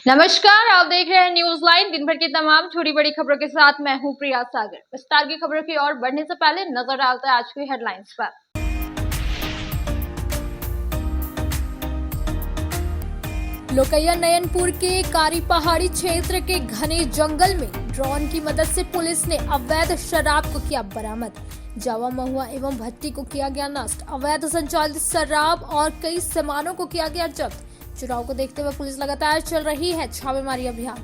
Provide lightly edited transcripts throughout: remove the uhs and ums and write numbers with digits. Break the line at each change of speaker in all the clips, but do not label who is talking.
नमस्कार, आप देख रहे हैं न्यूज लाइन। दिन भर की तमाम छोटी बड़ी खबरों के साथ मैं हूं प्रिया सागर। विस्तार की खबरों की ओर बढ़ने से पहले नजर डालते हैं आज की हेडलाइंस पर।
लोकैया नयनपुर के कारी पहाड़ी क्षेत्र के घने जंगल में ड्रोन की मदद से पुलिस ने अवैध शराब को किया बरामद। जावा महुआ एवं भट्टी को किया गया नष्ट। अवैध संचालित शराब और कई सामानों को किया गया जब्त। चुनाव को देखते हुए पुलिस लगातार चल रही है छापेमारी अभियान।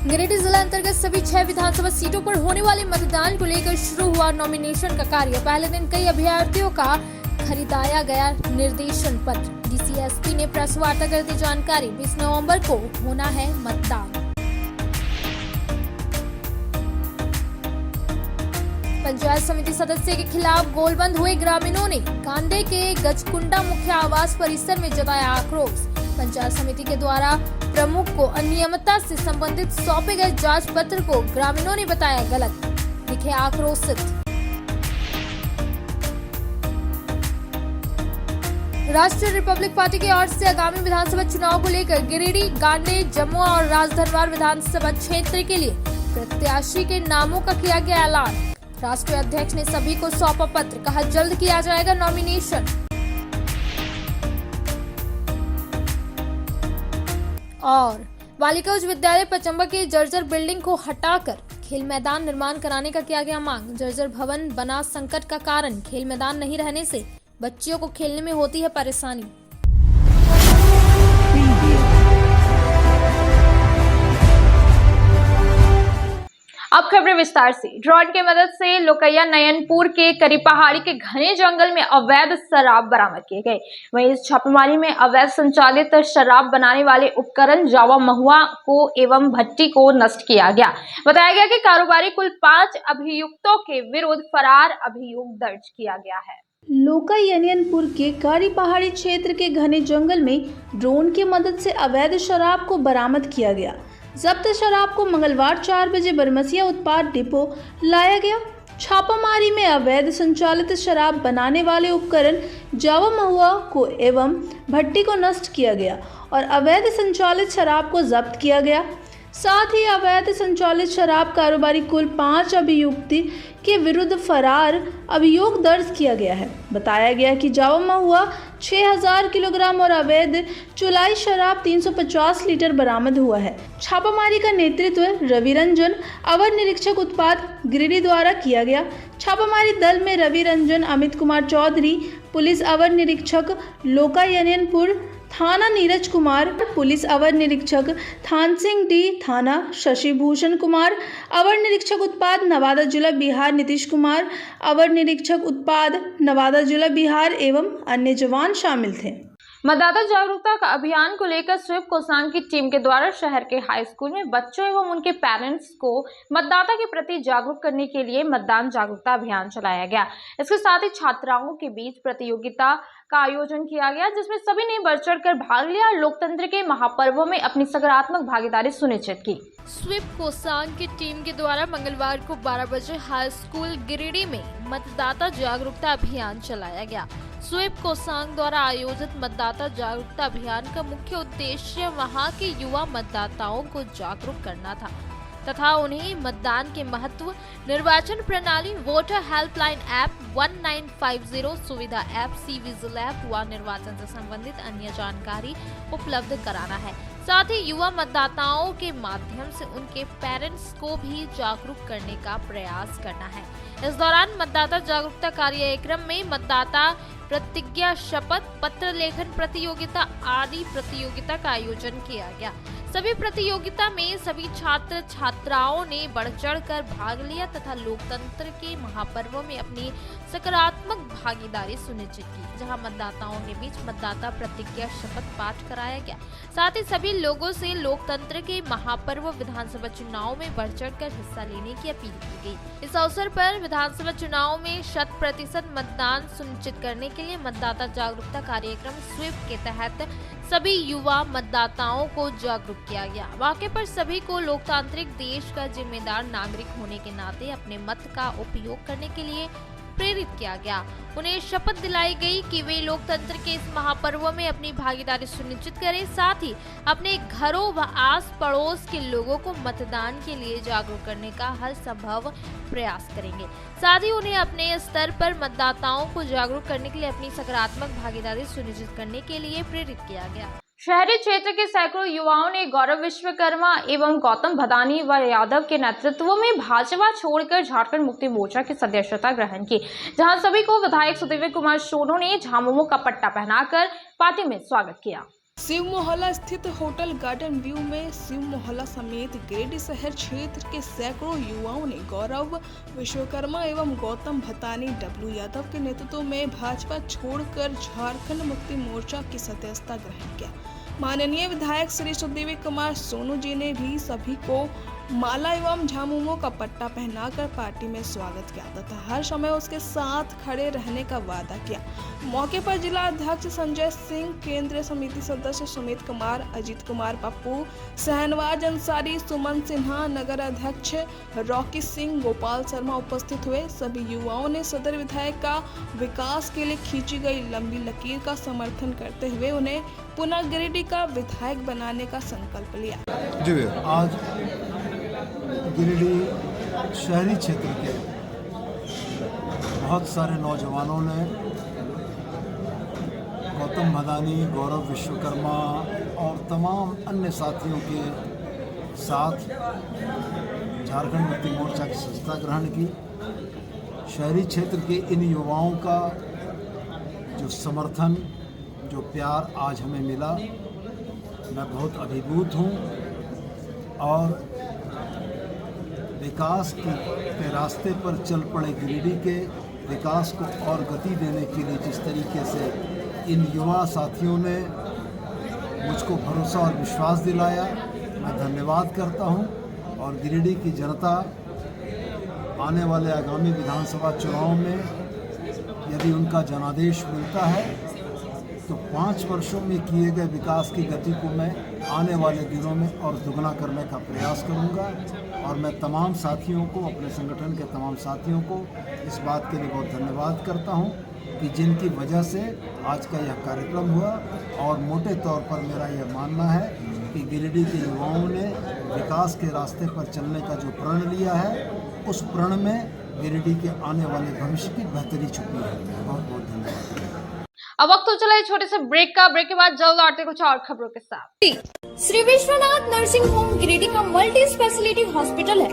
गिरिडीह जिला अंतर्गत सभी 6 विधानसभा सीटों पर होने वाले मतदान को लेकर शुरू हुआ नॉमिनेशन का कार्य। पहले दिन कई अभ्यर्थियों का खरीदाया गया निर्देशन पत्र। डीसी एसपी ने प्रेस वार्ता कर दी जानकारी। 20 नवंबर को होना है मतदान। पंचायत समिति सदस्य के खिलाफ गोलबंद हुए ग्रामीणों ने कांडे के गजकुंडा मुख्य आवास परिसर में जताया आक्रोश। पंचायत समिति के द्वारा प्रमुख को अनियमितता से संबंधित सौंपे गए जांच पत्र को ग्रामीणों ने बताया गलत। दिखे आक्रोशित। राष्ट्रीय रिपब्लिक पार्टी की ओर से आगामी विधानसभा चुनाव को लेकर गिरिडीह, गांडे, जमुआ और राजधनवार विधानसभा क्षेत्र के लिए प्रत्याशी के नामों का किया गया ऐलान। राष्ट्रीय अध्यक्ष ने सभी को सौंपा पत्र, कहा जल्द किया जाएगा नॉमिनेशन। और बालिका उच्च विद्यालय पचंबा की जर्जर बिल्डिंग को हटाकर खेल मैदान निर्माण कराने का किया गया मांग। जर्जर भवन बना संकट का कारण। खेल मैदान नहीं रहने से बच्चियों को खेलने में होती है परेशानी।
अब खबरें विस्तार से। ड्रोन की मदद से लोकैया नयनपुर के करी पहाड़ी के घने जंगल में अवैध शराब बरामद किए गए। वहीं इस छापेमारी में अवैध संचालित शराब बनाने वाले उपकरण जावा महुआ को एवं भट्टी को नष्ट किया गया। बताया गया कि कारोबारी कुल 5 अभियुक्तों के विरुद्ध फरार अभियोग दर्ज किया गया है।
लोकैया नयनपुर के कारी पहाड़ी क्षेत्र के घने जंगल में ड्रोन की मदद से अवैध शराब को बरामद किया गया। जब्त शराब को मंगलवार 4 बजे बरमसिया उत्पाद डिपो लाया गया। छापामारी में अवैध संचालित शराब बनाने वाले उपकरण जावा महुआ को एवं भट्टी को नष्ट किया गया और अवैध संचालित शराब को जब्त किया गया। साथ ही अवैध संचालित शराब कारोबारी कुल 5 अभियुक्ति के विरुद्ध फरार अभियोग दर्ज किया गया है। बताया गया कि जावा महुआ 6000 किलोग्राम और अवैध चुलाई शराब 350 लीटर बरामद हुआ है। छापामारी का नेतृत्व रवि रंजन, अवर निरीक्षक उत्पाद गिरिडीह द्वारा किया गया। छापामारी दल में रवि रंजन, अमित कुमार चौधरी, पुलिस अवर निरीक्षक लोकैया नयनपुर थाना नीरज कुमार, पुलिस अवर निरीक्षक थान सिंह डी थाना शशि भूषण कुमार, अवर निरीक्षक उत्पाद नवादा जिला बिहार नीतीश कुमार, अवर निरीक्षक उत्पाद नवादा जिला बिहार एवं अन्य जवान शामिल थे।
मतदाता जागरूकता का अभियान को लेकर स्वीप कोसांग की टीम के द्वारा शहर के हाई स्कूल में बच्चों एवं उनके पेरेंट्स को मतदाता के प्रति जागरूक करने के लिए मतदान जागरूकता अभियान चलाया गया। इसके साथ ही छात्राओं के बीच प्रतियोगिता का आयोजन किया गया, जिसमें सभी ने बढ़ चढ़ कर भाग लिया और लोकतंत्र के महापर्वों में अपनी सकारात्मक भागीदारी सुनिश्चित की।
स्वीप कोसांग की टीम के द्वारा मंगलवार को 12 बजे हाई स्कूल गिरिडीह में मतदाता जागरूकता अभियान चलाया गया। स्वीप कोसांग द्वारा आयोजित मतदाता जागरूकता अभियान का मुख्य उद्देश्य वहां के युवा मतदाताओं को जागरूक करना था तथा उन्हें मतदान के महत्व, निर्वाचन प्रणाली, वोटर हेल्पलाइन ऐप 1950 सुविधा ऐप, सी विजिल ऐप व निर्वाचन से संबंधित अन्य जानकारी उपलब्ध कराना है। साथ ही युवा मतदाताओं के माध्यम से उनके पेरेंट्स को भी जागरूक करने का प्रयास करना है। इस दौरान मतदाता जागरूकता कार्यक्रम में मतदाता प्रतिज्ञा शपथ, पत्र लेखन प्रतियोगिता आदि प्रतियोगिता का आयोजन किया गया। सभी प्रतियोगिता में सभी छात्र छात्राओं ने बढ़ चढ़ कर भाग लिया तथा लोकतंत्र के महापर्वों में अपनी सकारात्मक भागीदारी सुनिश्चित की, जहां मतदाताओं के बीच मतदाता प्रतिज्ञा शपथ पाठ कराया गया। साथ ही सभी लोगों से लोकतंत्र के महापर्व विधानसभा चुनाव में बढ़ चढ़ कर हिस्सा लेने की अपील की गई। इस अवसर पर विधानसभा चुनाव में 100% मतदान सुनिश्चित करने के लिए मतदाता जागरूकता कार्यक्रम स्वीप के तहत सभी युवा मतदाताओं को जागरूक किया गया। मौके पर सभी को लोकतांत्रिक देश का जिम्मेदार नागरिक होने के नाते अपने मत का उपयोग करने के लिए प्रेरित किया गया। उन्हें शपथ दिलाई गई कि वे लोकतंत्र के इस महापर्व में अपनी भागीदारी सुनिश्चित करें, साथ ही अपने घरों व आस पड़ोस के लोगों को मतदान के लिए जागरूक करने का हर संभव प्रयास करेंगे। साथ ही उन्हें अपने स्तर पर मतदाताओं को जागरूक करने के लिए अपनी सकारात्मक भागीदारी सुनिश्चित करने के लिए प्रेरित किया गया।
शहरी क्षेत्र के सैकड़ों युवाओं ने गौरव विश्वकर्मा एवं गौतम भदानी व यादव के नेतृत्व में भाजपा छोड़कर झारखंड मुक्ति मोर्चा की सदस्यता ग्रहण की, जहां सभी को विधायक सुदीव्य कुमार सोनू ने झामुमो का पट्टा पहनाकर पार्टी में स्वागत किया।
शिव मोहल्ला स्थित होटल गार्डन व्यू में शिव मोहल्ला समेत गिरिडीह शहर क्षेत्र के सैकड़ों युवाओं ने गौरव विश्वकर्मा एवं गौतम भदानी डब्लू यादव के नेतृत्व में भाजपा छोड़कर झारखंड मुक्ति मोर्चा की सदस्यता ग्रहण किया। माननीय विधायक श्री सुदीव्य कुमार सोनू जी ने भी सभी को माला एवं झामुमो का पट्टा पहनाकर पार्टी में स्वागत किया तथा हर समय उसके साथ खड़े रहने का वादा किया। मौके पर जिला अध्यक्ष संजय सिंह, केंद्रीय समिति सदस्य सुमित कुमार, अजीत कुमार पप्पू, शहनवाज अंसारी, सुमन सिन्हा, नगर अध्यक्ष रॉकी सिंह, गोपाल शर्मा उपस्थित हुए। सभी युवाओं ने सदर विधायक का विकास के लिए खींची गई लंबी लकीर का समर्थन करते हुए उन्हें पुनः गिरिडीह का विधायक बनाने का संकल्प लिया।
आज गिरिडीह शहरी क्षेत्र के बहुत सारे नौजवानों ने गौतम भदानी, गौरव विश्वकर्मा और तमाम अन्य साथियों के साथ झारखंड मुक्ति मोर्चा की सदस्यता ग्रहण की। शहरी क्षेत्र के इन युवाओं का जो समर्थन, जो प्यार आज हमें मिला, मैं बहुत अभिभूत हूँ और विकास के रास्ते पर चल पड़े गिरिडीह के विकास को और गति देने के लिए जिस तरीके से इन युवा साथियों ने मुझको भरोसा और विश्वास दिलाया, मैं धन्यवाद करता हूं। और गिरिडीह की जनता आने वाले आगामी विधानसभा चुनाव में यदि उनका जनादेश मिलता है तो 5 वर्षों में किए गए विकास की गति को मैं आने वाले दिनों में और दुगना करने का प्रयास करूंगा। और मैं तमाम साथियों को, अपने संगठन के तमाम साथियों को इस बात के लिए बहुत धन्यवाद करता हूं कि जिनकी वजह से आज का यह कार्यक्रम हुआ। और मोटे तौर पर मेरा यह मानना है कि गिरिडीह के युवाओं ने विकास के रास्ते पर चलने का जो प्रण लिया है, उस प्रण में गिरिडीह के आने वाले भविष्य की बेहतरी छुपी है। बहुत बहुत धन्यवाद।
अब वक्त तो चला है छोटे से ब्रेक का। ब्रेक के बाद जल्द आते कुछ और खबरों के साथ।
श्री विश्वनाथ नर्सिंग होम गिरिडीह का मल्टी स्पेशलिटी हॉस्पिटल है।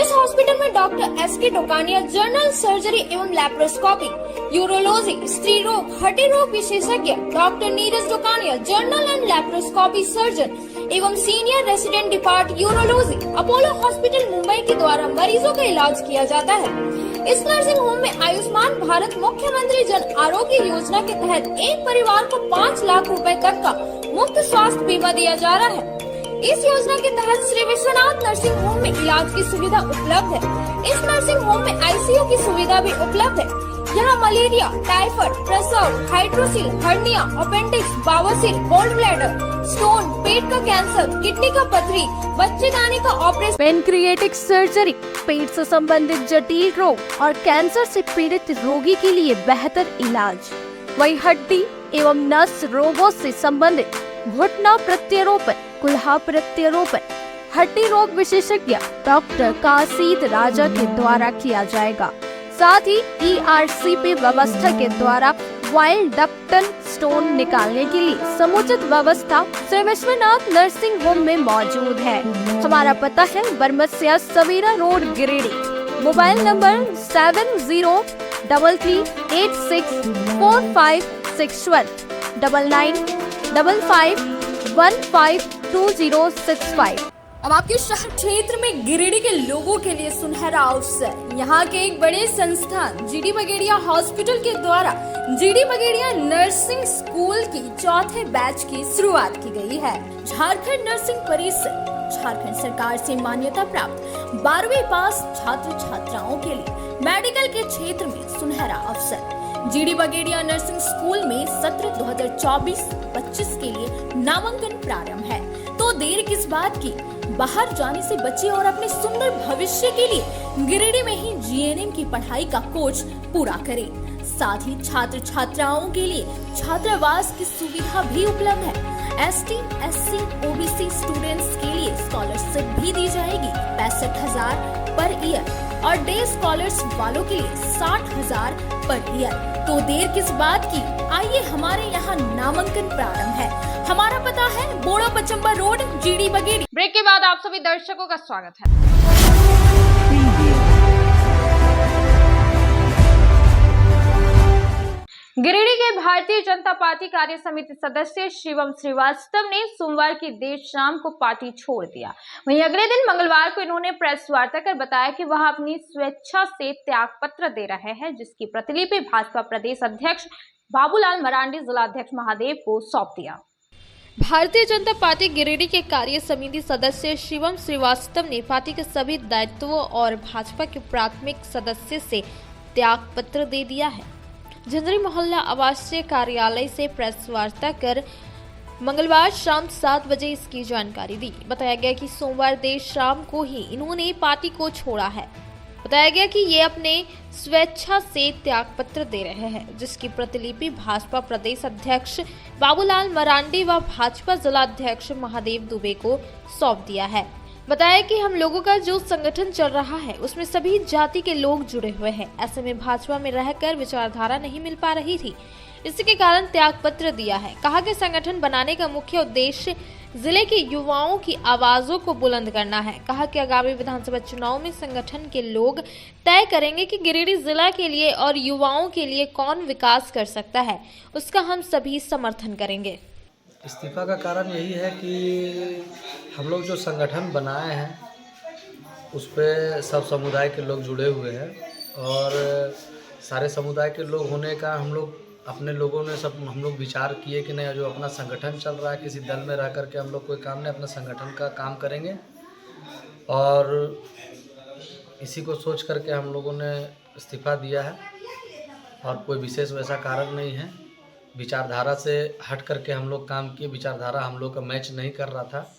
इस हॉस्पिटल में doctor S K. Dokania general surgery एवं लैप्रोस्कोपी, यूरोलॉजी, स्त्री रोग, हड्डी रोग विशेषज्ञ, doctor Neeraj Dokania general and laparoscopy surgeon एवं senior resident depart urology, Apollo hospital Mumbai के द्वारा मरीजों का इलाज किया जाता है। इस नर्सिंग होम में आयुष्मान भारत मुख्यमंत्री जन आरोग्य योजना के तहत एक परिवार को 5 लाख रुपए तक का मुफ्त स्वास्थ्य बीमा दिया जा रहा है। इस योजना के तहत श्री विश्वनाथ नर्सिंग होम में इलाज की सुविधा उपलब्ध है। इस नर्सिंग होम में आईसीयू की सुविधा भी उपलब्ध है। यहाँ मलेरिया, टाइफाइड, प्रसव, हाइड्रोसिल, हर्निया, अपेंडिक्स, बवासीर, गोल्ड ब्लैडर, स्टोन, पेट का कैंसर, किडनी का पथरी, बच्चेदानी का ऑपरेशन, पेनक्रिएटिक सर्जरी, पेट से संबंधित जटिल रोग और कैंसर से पीड़ित रोगी के लिए बेहतर इलाज। वही हड्डी एवं नस रोगों से संबंधित घुटना प्रत्यारोपण, कुल्हा प्रत्यारोपण, हड्डी रोग विशेषज्ञ डॉक्टर काशीद राजा के द्वारा किया जाएगा। साथ ही ERCP व्यवस्था के द्वारा वाइल्ड डक्टल स्टोन निकालने के लिए समुचित व्यवस्था श्री विश्वनाथ नर्सिंग होम में मौजूद है। हमारा पता है Barmasia Savera road Giridih. Mobile number 7033864561 9955152065।
अब आपके शहर क्षेत्र में गिरिडीह के लोगों के लिए सुनहरा अवसर। यहाँ के एक बड़े संस्थान जीडी बगेड़िया हॉस्पिटल के द्वारा जीडी बगेड़िया नर्सिंग स्कूल की 4थे बैच की शुरुआत की गई है। झारखंड नर्सिंग परिषद झारखंड सरकार से मान्यता प्राप्त 12वीं पास छात्र छात्राओं के लिए मेडिकल के क्षेत्र में सुनहरा अवसर। जीडी बगेड़िया नर्सिंग स्कूल में सत्र 2024-25 के लिए नामांकन प्रारंभ है, तो देर किस बात की।
बाहर जाने से बचे और अपने सुंदर भविष्य के लिए गिरिडीह में ही जीएनएम की पढ़ाई का कोर्स पूरा करें। साथ ही छात्र छात्राओं के लिए छात्रावास की सुविधा भी उपलब्ध है। एसटी, एससी, ओबीसी स्टूडेंट्स के लिए स्कॉलरशिप भी दी जाएगी 65,000 पर ईयर और डे स्कॉलर्स वालों के लिए 60,000 पर ईयर। तो देर किस बात की, आइए हमारे यहाँ नामांकन प्रारंभ है। हमारा पता है बोड़ा पचम्बा रोड, जीडी बगेड़ी।
ब्रेक के बाद आप सभी दर्शकों का स्वागत है। गिरिडीह के भारतीय जनता पार्टी कार्य समिति सदस्य शिवम श्रीवास्तव ने सोमवार की देर शाम को पार्टी छोड़ दिया। वहीं अगले दिन मंगलवार को इन्होंने प्रेस वार्ता कर बताया कि वह अपनी स्वेच्छा से त्याग पत्र दे रहे हैं, जिसकी प्रतिलिपि भाजपा प्रदेश अध्यक्ष बाबूलाल मरांडी, जिलाध्यक्ष महादेव को सौंप दिया।
भारतीय जनता पार्टी गिरिडीह के कार्य समिति सदस्य शिवम श्रीवास्तव ने पार्टी के सभी दायित्वों और भाजपा के प्राथमिक सदस्य से त्याग पत्र दे दिया है। झंझरी मोहल्ला आवासीय कार्यालय से प्रेस वार्ता कर मंगलवार शाम 7 बजे इसकी जानकारी दी। बताया गया कि सोमवार देर शाम को ही इन्होंने पार्टी को छोड़ा है। बताया गया कि ये अपने स्वेच्छा से त्याग पत्र दे रहे हैं, जिसकी प्रतिलिपि भाजपा प्रदेश अध्यक्ष बाबूलाल मरांडी व भाजपा जिलाध्यक्ष महादेव दुबे को सौंप दिया है। बताया कि हम लोगों का जो संगठन चल रहा है उसमें सभी जाति के लोग जुड़े हुए हैं। ऐसे में भाजपा में रहकर विचारधारा नहीं मिल पा रही थी, इसके कारण त्याग पत्र दिया है। कहा कि संगठन बनाने का मुख्य उद्देश्य जिले के युवाओं की आवाजों को बुलंद करना है। कहा कि आगामी विधानसभा चुनाव में संगठन के लोग तय करेंगे कि गिरिडीह जिला के लिए और युवाओं के लिए कौन विकास कर सकता है, उसका हम सभी समर्थन करेंगे।
इस्तीफा का कारण यही है कि हम लोग जो संगठन बनाए हैं उस पर सब समुदाय के लोग जुड़े हुए हैं और सारे समुदाय के लोग होने का हम लोग अपने लोगों ने सब हम लोग विचार किए कि नहीं, जो अपना संगठन चल रहा है किसी दल में रह करके हम लोग कोई काम नहीं, अपना संगठन का काम करेंगे। और इसी को सोच करके हम लोगों ने इस्तीफा दिया है और कोई विशेष वैसा कारण नहीं है। विचारधारा से हट करके हम लोग काम किए, विचारधारा हम लोग का मैच नहीं कर रहा था,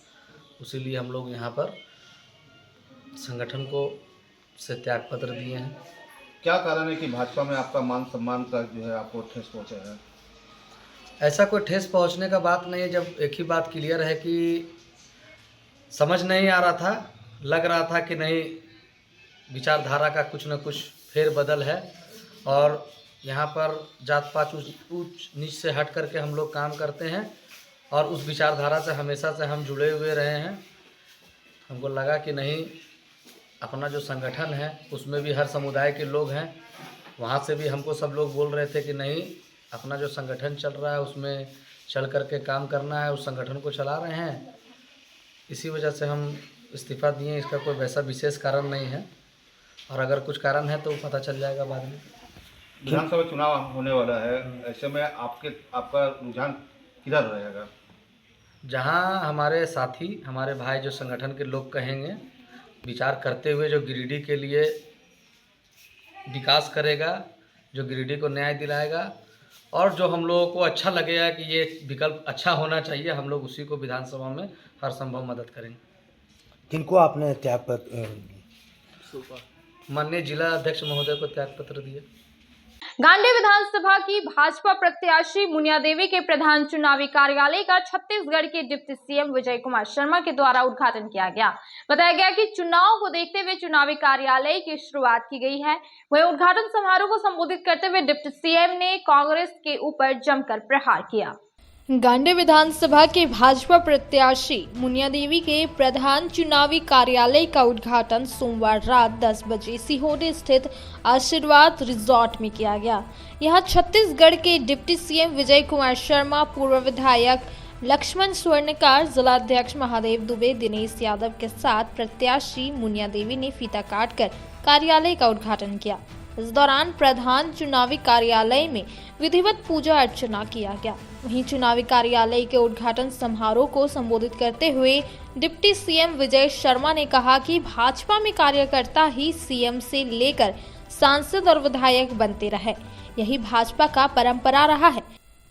इसीलिए हम लोग यहाँ पर संगठन को से त्याग पत्र दिए हैं।
क्या कारण है कि भाजपा में आपका मान सम्मान का जो है आपको ठेस पहुँचा है?
ऐसा कोई ठेस पहुँचने का बात नहीं है। जब एक ही बात क्लियर है कि समझ नहीं आ रहा था, लग रहा था कि नहीं विचारधारा का कुछ न कुछ फेरबदल है और यहाँ पर जात पात ऊंच नीच से हट करके हम लोग काम करते हैं और उस विचारधारा से हमेशा से हम जुड़े हुए रहे हैं। हमको लगा कि नहीं, अपना जो संगठन है उसमें भी हर समुदाय के लोग हैं, वहाँ से भी हमको सब लोग बोल रहे थे कि नहीं, अपना जो संगठन चल रहा है उसमें चल करके काम करना है, उस संगठन को चला रहे हैं। इसी वजह से हम इस्तीफ़ा दिए। इसका कोई वैसा विशेष कारण नहीं है और अगर कुछ कारण है तो पता चल जाएगा बाद में।
विधानसभा चुनाव होने वाला है, ऐसे में आपका रुझान किधर रहेगा?
जहाँ हमारे साथी, हमारे भाई जो संगठन के लोग कहेंगे, विचार करते हुए जो गिरिडीह के लिए विकास करेगा, जो गिरिडीह को न्याय दिलाएगा और जो हम लोगों को अच्छा लगेगा कि ये विकल्प अच्छा होना चाहिए, हम लोग उसी को विधानसभा में हर संभव मदद करेंगे।
किनको आपने त्याग पत्र?
माननीय जिला अध्यक्ष महोदय को त्याग पत्र दिया।
गांधी विधानसभा की भाजपा प्रत्याशी मुनिया देवी के प्रधान चुनावी कार्यालय का छत्तीसगढ़ के डिप्टी सीएम विजय कुमार शर्मा के द्वारा उद्घाटन किया गया। बताया गया कि चुनाव को देखते हुए चुनावी कार्यालय की शुरुआत की गई है। वहीं उद्घाटन समारोह को संबोधित करते हुए डिप्टी सीएम ने कांग्रेस के ऊपर जमकर प्रहार किया।
गांधी विधानसभा के भाजपा प्रत्याशी मुनिया देवी के प्रधान चुनावी कार्यालय का उद्घाटन सोमवार रात 10 बजे सीहोर स्थित आशीर्वाद रिजॉर्ट में किया गया। यहां छत्तीसगढ़ के डिप्टी सीएम विजय कुमार शर्मा, पूर्व विधायक लक्ष्मण स्वर्णकार, जिलाध्यक्ष महादेव दुबे, दिनेश यादव के साथ प्रत्याशी मुनिया देवी ने फीता काटकर कार्यालय का उद्घाटन किया। इस दौरान प्रधान चुनावी कार्यालय में विधिवत पूजा अर्चना किया गया। वहीं चुनावी कार्यालय के उद्घाटन समारोह को संबोधित करते हुए डिप्टी सीएम विजय शर्मा ने कहा कि भाजपा में कार्यकर्ता ही सीएम से लेकर सांसद और विधायक बनते रहे, यही भाजपा का परंपरा रहा है।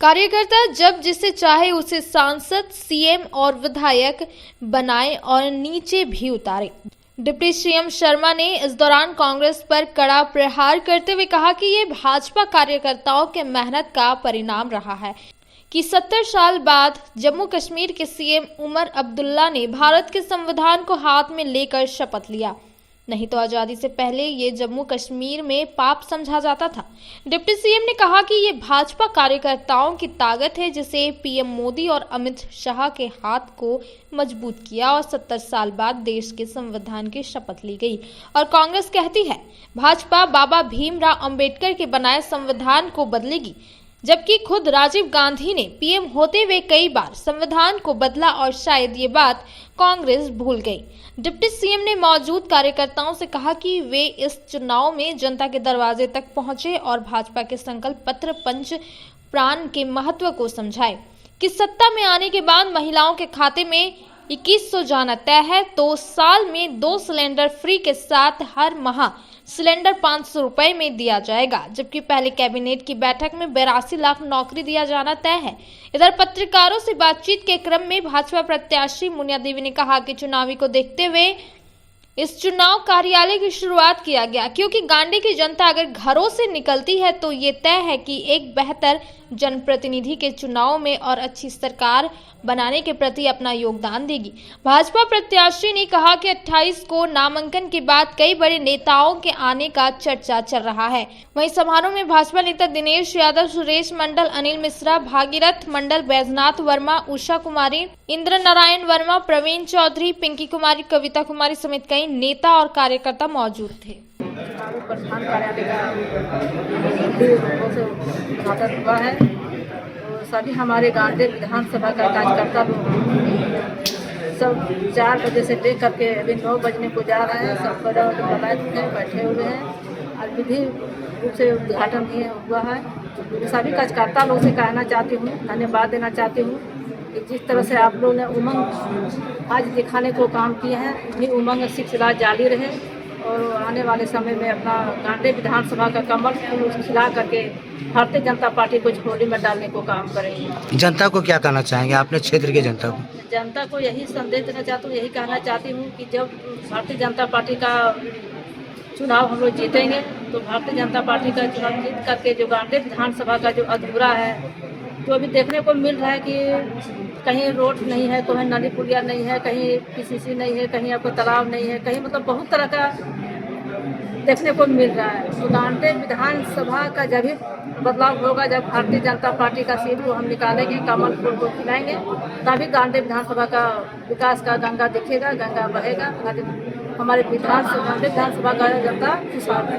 कार्यकर्ता जब जिसे चाहे उसे सांसद, सीएम और विधायक बनाए और नीचे भी उतारे। डिप्टी सीएम शर्मा ने इस दौरान कांग्रेस पर कड़ा प्रहार करते हुए कहा कि ये भाजपा कार्यकर्ताओं के मेहनत का परिणाम रहा है कि 70 साल बाद जम्मू कश्मीर के सीएम उमर अब्दुल्ला ने भारत के संविधान को हाथ में लेकर शपथ लिया, नहीं तो आजादी से पहले ये जम्मू कश्मीर में पाप समझा जाता था। डिप्टी सीएम ने कहा कि ये भाजपा कार्यकर्ताओं की ताकत है जिसे पीएम मोदी और अमित शाह के हाथ को मजबूत किया और 70 साल बाद देश के संविधान की शपथ ली गई। और कांग्रेस कहती है भाजपा बाबा भीमराव अंबेडकर के बनाए संविधान को बदलेगी, जबकि खुद राजीव गांधी ने पीएम होते हुए कई बार संविधान को बदला और शायद ये बात कांग्रेस भूल गई। डिप्टी सीएम ने मौजूद कार्यकर्ताओं से कहा कि वे इस चुनाव में जनता के दरवाजे तक पहुंचे और भाजपा के संकल्प पत्र पंच प्राण के महत्व को समझाए कि सत्ता में आने के बाद महिलाओं के खाते में 2100 जाना तय है, तो साल में 2 सिलेंडर फ्री के साथ हर माह सिलेंडर 500 रुपए में दिया जाएगा, जबकि पहले कैबिनेट की बैठक में 82 लाख नौकरी दिया जाना तय है। इधर पत्रकारों से बातचीत के क्रम में भाजपा प्रत्याशी मुनिया देवी ने कहा कि चुनावी को देखते हुए इस चुनाव कार्यालय की शुरुआत किया गया, क्योंकि गांडी की जनता अगर घरों से निकलती है तो ये तय है कि एक बेहतर जनप्रतिनिधि के चुनाव में और अच्छी सरकार बनाने के प्रति अपना योगदान देगी। भाजपा प्रत्याशी ने कहा कि 28 को नामांकन के बाद कई बड़े नेताओं के आने का चर्चा चल रहा है। वहीं समारोह में भाजपा नेता दिनेश यादव, सुरेश मंडल, अनिल मिश्रा, भागीरथ मंडल, बैजनाथ वर्मा, उषा कुमारी, इंद्र नारायण वर्मा, प्रवीण चौधरी, पिंकी कुमारी, कविता कुमारी समेत कई नेता और कार्यकर्ता मौजूद थे।
प्रधान कार्यालय का उद्घाटन हुआ है, तो सभी हमारे गांधी विधानसभा का कार्यकर्ता लोग सब 4 बजे से लेकर के अभी 9 बजने को जा रहे हैं। सब बैठे हुए हैं और विधि रूप से उद्घाटन हुआ है। तो सभी कार्यकर्ता लोग से कहना चाहती हूँ, धन्यवाद देना चाहती हूँ कि जिस तरह से आप लोगों ने उमंग आज दिखाने को काम किए हैं, भी उमंग सिलसिला जारी रहे और आने वाले समय में अपना गांधी विधानसभा का कमल फूल खिला करके भारतीय जनता पार्टी को झोली में डालने को काम करेंगे।
जनता को क्या कहना चाहेंगे, अपने क्षेत्र के जनता को?
जनता को यही संदेश देना चाहती हूँ, यही कहना चाहती हूँ कि जब भारतीय जनता पार्टी का चुनाव हम लोग जीतेंगे तो भारतीय जनता पार्टी का चुनाव जीत करके जो गांधी विधानसभा का जो अधूरा है, जो अभी देखने को मिल रहा है कि कहीं रोड नहीं है, कहीं नाली पुलिया नहीं है, कहीं पीसीसी नहीं है, कहीं आपको तालाब नहीं है, कहीं मतलब बहुत तरह का देखने को मिल रहा है। तो गांधी विधानसभा का जब ही बदलाव होगा, जब भारतीय जनता पार्टी का सीट को हम निकालेंगे, कमल फूल को खिलाएंगे, तभी गांधी विधानसभा का विकास का गंगा दिखेगा, गंगा बहेगा, हमारे विधानसभा का जनता खुशहाल है।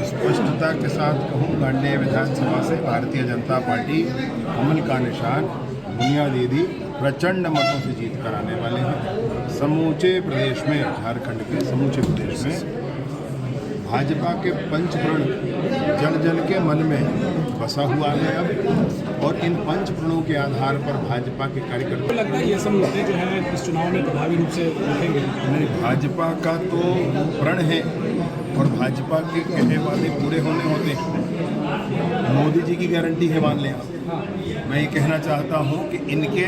स्पष्टता के साथ कहूँ, गांडी विधानसभा से भारतीय जनता पार्टी कमल का निशान मुनिया दीदी प्रचंड मतों से जीत कर आने वाले हैं। समूचे प्रदेश में, झारखंड के समूचे प्रदेश में भाजपा के पंचप्रण जन जन के मन में बसा हुआ है अब, और इन पंचप्रणों के आधार पर भाजपा के कार्यकर्ता
लगता है ये सब मुद्दे जो हैं इस चुनाव में प्रभावी रूप से उठेंगे।
नहीं, भाजपा का तो प्रण है और भाजपा के कहे वादे पूरे होने होते हैं। मोदी जी की गारंटी है, मान लें आप। मैं ये कहना चाहता हूँ कि इनके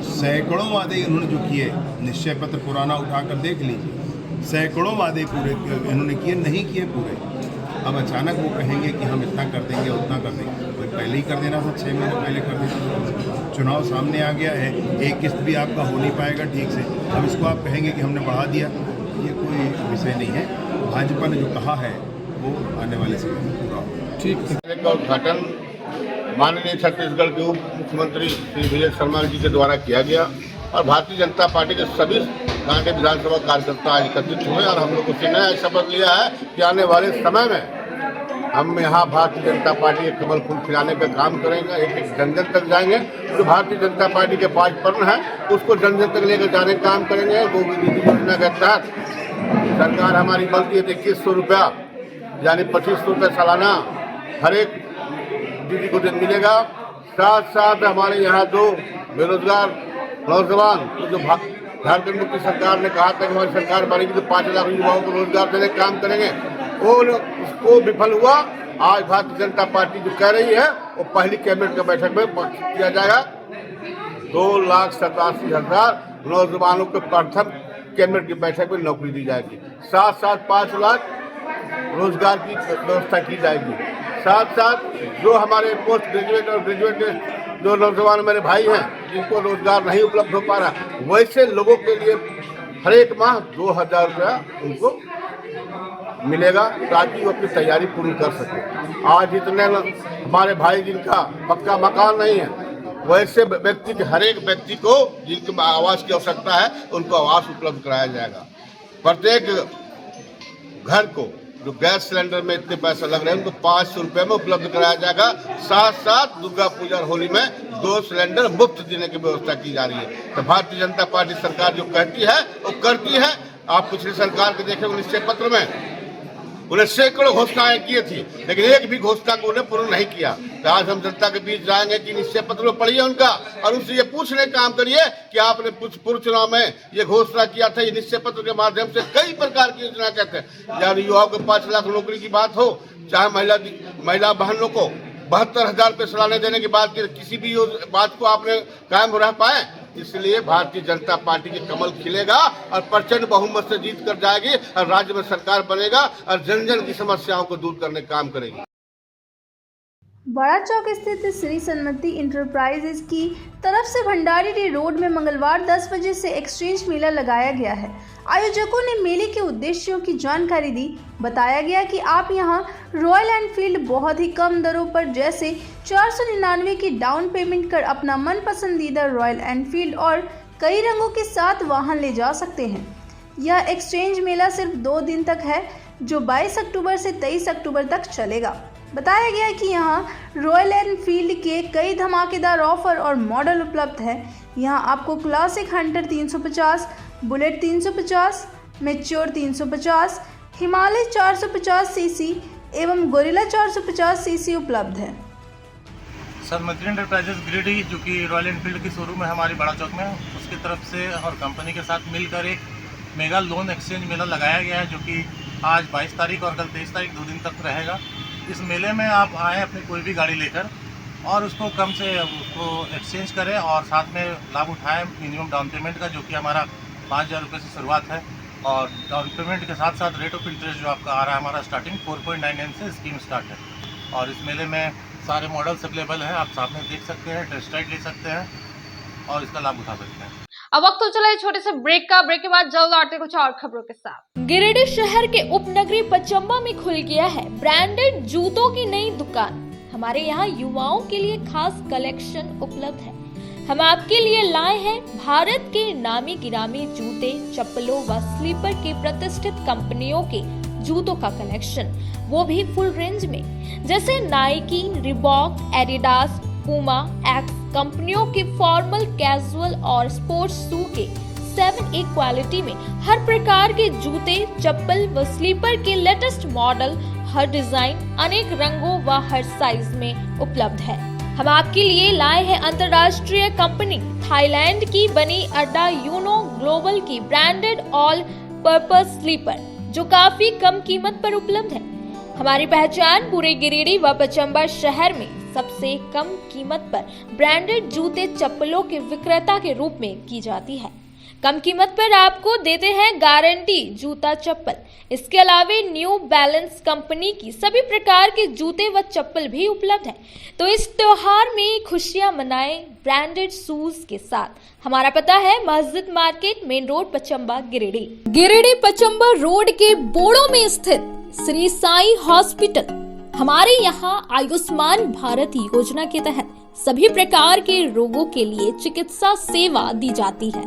सैकड़ों वादे इन्होंने जो किए, निश्चय पत्र पुराना उठाकर देख लीजिए, सैकड़ों वादे पूरे इन्होंने किए, नहीं किए पूरे। अब अचानक वो कहेंगे कि हम इतना कर देंगे, उतना कर देंगे। कोई पहले ही कर देना था, 6 महीने पहले कर देना। चुनाव सामने आ गया है, एक किस्त भी आपका हो नहीं पाएगा ठीक से, अब इसको आप कहेंगे कि हमने बढ़ा दिया, ये कोई विषय नहीं है। भाजपा ने जो कहा है वो आने वाले समय में पूरा होगा।
ठीक
का उद्घाटन माननीय छत्तीसगढ़ के उप मुख्यमंत्री श्री विजय शर्मा जी के द्वारा किया गया और भारतीय जनता पार्टी के सभी गांधी विधानसभा कार्यकर्ता आज एकत्रित हुए और हम लोग उसी ने शपथ लिया है कि आने वाले समय में हम यहाँ भारतीय जनता पार्टी के कमल फूल खिलाने का काम करेंगे, एक जन जन तक जाएंगे। जो भारतीय जनता पार्टी के 5 प्रण है उसको जन जन तक लेकर जाने का काम करेंगे। वो योजना के तहत सरकार हमारी बनती है 2100 रुपया, यानी 2500 रुपये सालाना हर एक दीदी को दिन मिलेगा। साथ साथ हमारे यहाँ जो बेरोजगार नौजवान, जो झारखंड मुक्ति सरकार ने कहा था कि हमारी सरकार बनेगी तो 5 लाख युवाओं को रोजगार देने का काम करेंगे, और उसको विफल हुआ आज भारतीय जनता पार्टी जो कह रही है वो पहली कैबिनेट की बैठक में किया जाएगा। 2,87,000 नौजवानों को प्रथम कैबिनेट की बैठक में नौकरी दी जाएगी। साथ साथ 5 लाख रोजगार की व्यवस्था की जाएगी। साथ साथ जो हमारे पोस्ट ग्रेजुएट और ग्रेजुएट जो नौजवान मेरे भाई हैं जिनको रोजगार नहीं उपलब्ध हो पा रहा, वैसे लोगों के लिए हर एक माह 2,000 रुपया उनको मिलेगा ताकि वो अपनी तैयारी पूरी कर सके। आज इतने हमारे भाई जिनका पक्का मकान नहीं है, वैसे व्यक्ति के हर एक व्यक्ति को जिनके आवास की आवश्यकता है उनको आवास उपलब्ध कराया जाएगा। प्रत्येक घर को जो गैस सिलेंडर में इतने पैसे लग रहे हैं उनको 500 रुपये में उपलब्ध कराया जाएगा। साथ साथ दुर्गा पूजा और होली में 2 सिलेंडर मुफ्त देने की व्यवस्था की जा रही है। तो भारतीय जनता पार्टी सरकार जो कहती है वो करती है। आप पिछली सरकार के देखें निश्चय पत्र में उन्हें सैकड़ों घोषणाएं की थी, लेकिन एक भी घोषणा को उन्हें पूर्ण नहीं किया। तो आज हम जनता के बीच जाएंगे कि निश्चय पत्र में पढ़िए उनका और उनसे ये पूछने का काम करिए कि आपने पूर्व चुनाव में ये घोषणा किया था। ये निश्चय पत्र के माध्यम से कई प्रकार की योजना कहते हैं, चाहे युवाओं को 5 लाख नौकरी की बात हो, चाहे महिला बहनों को 72,000 रुपये सालाना देने की बात की, किसी भी बात को आपने कायम रह पाए। इसलिए भारतीय जनता पार्टी की कमल खिलेगा और प्रचंड बहुमत से जीत कर जाएगी और राज्य में सरकार बनेगा और जन जन की समस्याओं को दूर करने का काम करेगी।
बड़ा चौक स्थित श्री सन्मति इंटरप्राइजेज की तरफ से भंडारी रोड में मंगलवार 10 बजे से एक्सचेंज मेला लगाया गया है। आयोजकों ने मेले के उद्देश्यों की जानकारी दी। बताया गया कि आप यहां रॉयल एनफील्ड बहुत ही कम दरों पर जैसे 499 की डाउन पेमेंट कर अपना मन पसंदीदा रॉयल एनफील्ड और कई रंगों के साथ वाहन ले जा सकते हैं। यह एक्सचेंज मेला सिर्फ 2 दिन तक है जो 22 अक्टूबर से 23 अक्टूबर तक चलेगा। बताया गया कि यहाँ रॉयल एनफील्ड के कई धमाकेदार ऑफर और मॉडल उपलब्ध हैं। यहाँ आपको classic Hunter 350, bullet 350, mature 350, Himalaya 450 CC एवं गोरिल्ला 450 सीसी उपलब्ध है।
सन्मति एंटरप्राइजेज गिरिडीह जो कि रॉयल एनफील्ड की शोरूम है हमारी बड़ा चौक में, उसकी तरफ से और कंपनी के साथ मिलकर एक मेगा लोन एक्सचेंज मेला लगाया गया है जो कि आज 22 तारीख और कल 23 तारीख 2 दिन तक रहेगा। इस मेले में आप आएँ अपनी कोई भी गाड़ी लेकर और उसको कम से उसको एक्सचेंज करें और साथ में लाभ उठाएं मिनिमम डाउन पेमेंट का, जो कि हमारा 5,000 रुपये से शुरुआत है और डाउन पेमेंट के साथ साथ रेट ऑफ इंटरेस्ट जो आपका आ रहा है हमारा स्टार्टिंग 4.99 से स्कीम स्टार्ट है। और इस मेले में सारे मॉडल्स अवेलेबल हैं, आप सामने देख सकते हैं, टेस्ट राइड ले सकते हैं और इसका लाभ उठा सकते हैं।
अब वक्त तो चला है छोटे से ब्रेक का। ब्रेक के बाद जल्द आते कुछ और खबरों के साथ।
गिरिडीह शहर के उपनगरी पचम्बा में खुल गया है ब्रांडेड जूतों की नई दुकान। हमारे यहाँ युवाओं के लिए खास कलेक्शन उपलब्ध है। हम आपके लिए लाए हैं भारत के नामी गिरामी जूते, चप्पलों व स्लीपर के प्रतिष्ठित कंपनियों के जूतों का कलेक्शन, वो भी फुल रेंज में, जैसे Nike, Reebok, Adidas, Puma, x कंपनियों के फॉर्मल, कैजुअल और स्पोर्ट्स शू के 7A क्वालिटी में हर प्रकार के जूते, चप्पल व स्लीपर के लेटेस्ट मॉडल, हर डिजाइन, अनेक रंगों व हर साइज में उपलब्ध है। हम आपके लिए लाए हैं अंतर्राष्ट्रीय कंपनी थाईलैंड की बनी अड्डा यूनो ग्लोबल की ब्रांडेड ऑल पर्पस स्लीपर, जो काफी कम कीमत पर उपलब्ध है। हमारी पहचान पूरे गिरिडीह व पचम्बा शहर में सबसे कम कीमत पर ब्रांडेड जूते, चप्पलों के विक्रेता के रूप में की जाती है। कम कीमत पर आपको देते हैं गारंटी जूता, चप्पल। इसके अलावे न्यू बैलेंस कंपनी की सभी प्रकार के जूते व चप्पल भी उपलब्ध है। तो इस त्योहार में खुशियां मनाएं ब्रांडेड शूज के साथ। हमारा पता है मस्जिद market, main road, Pachamba, Giridih. Giridih Pachamba road के बोड़ो में स्थित श्री साई हॉस्पिटल। हमारे यहाँ आयुष्मान भारत योजना के तहत सभी प्रकार के रोगों के लिए चिकित्सा सेवा दी जाती है।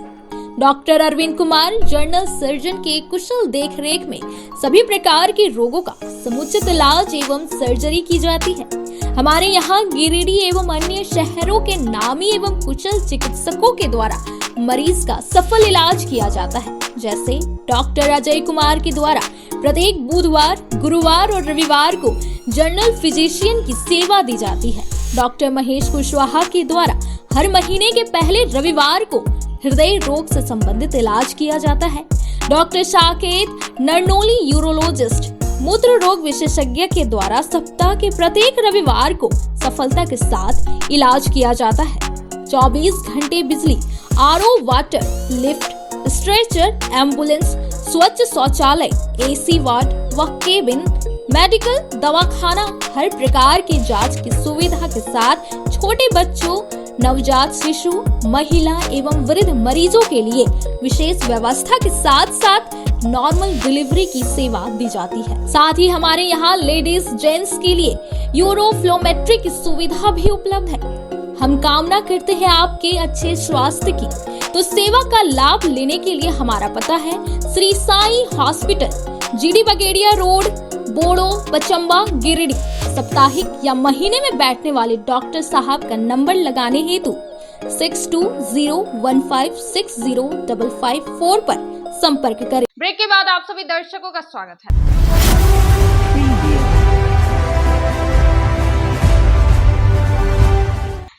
Doctor Arvind Kumar general surgeon के कुशल देखरेख में सभी प्रकार के रोगों का समुचित इलाज एवं सर्जरी की जाती है। हमारे यहाँ गिरिडीह एवं अन्य शहरों के नामी एवं कुशल चिकित्सकों के द्वारा मरीज का सफल इलाज किया जाता है। जैसे डॉक्टर अजय कुमार के द्वारा प्रत्येक बुधवार, गुरुवार और रविवार को जनरल फिजिशियन की सेवा दी जाती है। डॉक्टर महेश कुशवाहा के द्वारा हर महीने के पहले रविवार को हृदय रोग से संबंधित इलाज किया जाता है। डॉक्टर साकेत नरनोली यूरोलॉजिस्ट
मूत्र रोग विशेषज्ञ के द्वारा सप्ताह के प्रत्येक रविवार को सफलता के साथ इलाज किया जाता है। 24 घंटे बिजली, RO water, lift, stretcher, ambulance, स्वच्छ शौचालय, एसी वार्ड व केबिन, मेडिकल, दवाखाना, हर प्रकार की जांच की सुविधा के साथ छोटे बच्चों, नवजात शिशु, महिला एवं वृद्ध मरीजों के लिए विशेष व्यवस्था के साथ साथ नॉर्मल डिलीवरी की सेवा दी जाती है। साथ ही हमारे यहाँ लेडीज जेंट्स के लिए यूरोफ्लोमेट्री की सुविधा भी उपलब्ध है। हम कामना करते हैं आपके अच्छे स्वास्थ्य की, तो सेवा का लाभ लेने के लिए हमारा पता है श्री साई हॉस्पिटल, जीडी बगेड़िया रोड, बोड़ो, पचम्बा, गिरिडीह। साप्ताहिक या महीने में बैठने वाले डॉक्टर साहब का नंबर लगाने हेतु 6201560554 पर संपर्क करें।
ब्रेक के बाद आप सभी दर्शकों का स्वागत है।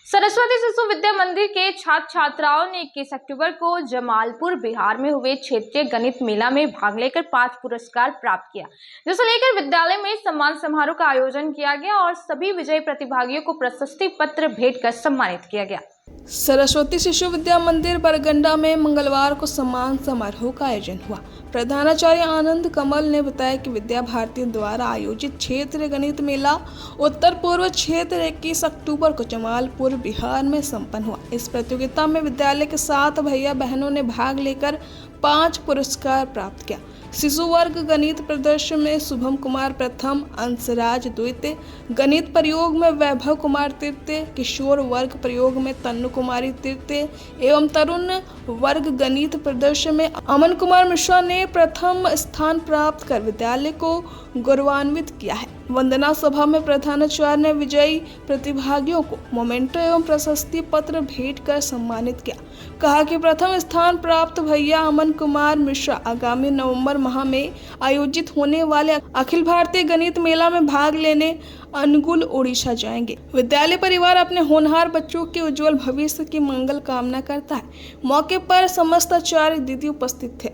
सरस्वती शिशु विद्या मंदिर के छात्र छात्राओं ने 21 अक्टूबर को जमालपुर बिहार में हुए क्षेत्रीय गणित मेला में भाग लेकर 5 पुरस्कार प्राप्त किया, जिसे लेकर विद्यालय में सम्मान समारोह का आयोजन किया गया और सभी विजयी प्रतिभागियों को प्रशस्ति पत्र भेंट कर सम्मानित किया गया।
सरस्वती शिशु विद्या मंदिर बरगंडा में मंगलवार को सम्मान समारोह का आयोजन हुआ। प्रधानाचार्य आनंद कमल ने बताया कि विद्या भारती द्वारा आयोजित क्षेत्रीय गणित मेला उत्तर पूर्व क्षेत्र 21 अक्टूबर को जमालपुर बिहार में संपन्न हुआ। इस प्रतियोगिता में विद्यालय के 7 भैया बहनों ने भाग लेकर 5 पुरस्कार प्राप्त किया। शिशु वर्ग गणित प्रदर्शन में शुभम कुमार प्रथम, अंशराज द्वितीय, गणित प्रयोग में वैभव कुमार तृतीय, किशोर वर्ग प्रयोग में तन्नु कुमारी तृतीय एवं तरुण वर्ग गणित प्रदर्शन में अमन कुमार मिश्रा ने प्रथम स्थान प्राप्त कर विद्यालय को गौरवान्वित किया है। वंदना सभा में प्रधानाचार्य ने विजयी प्रतिभागियों को मोमेंटो एवं प्रशस्ति पत्र भेंट कर सम्मानित किया। कहा कि प्रथम स्थान प्राप्त भैया अमन कुमार मिश्रा आगामी नवंबर माह में आयोजित होने वाले अखिल भारतीय गणित मेला में भाग लेने अनुगुल उड़ीसा जाएंगे। विद्यालय परिवार अपने होनहार बच्चों के उज्जवल भविष्य की मंगल कामना करता है। मौके पर समस्त आचार्य दीदी उपस्थित थे।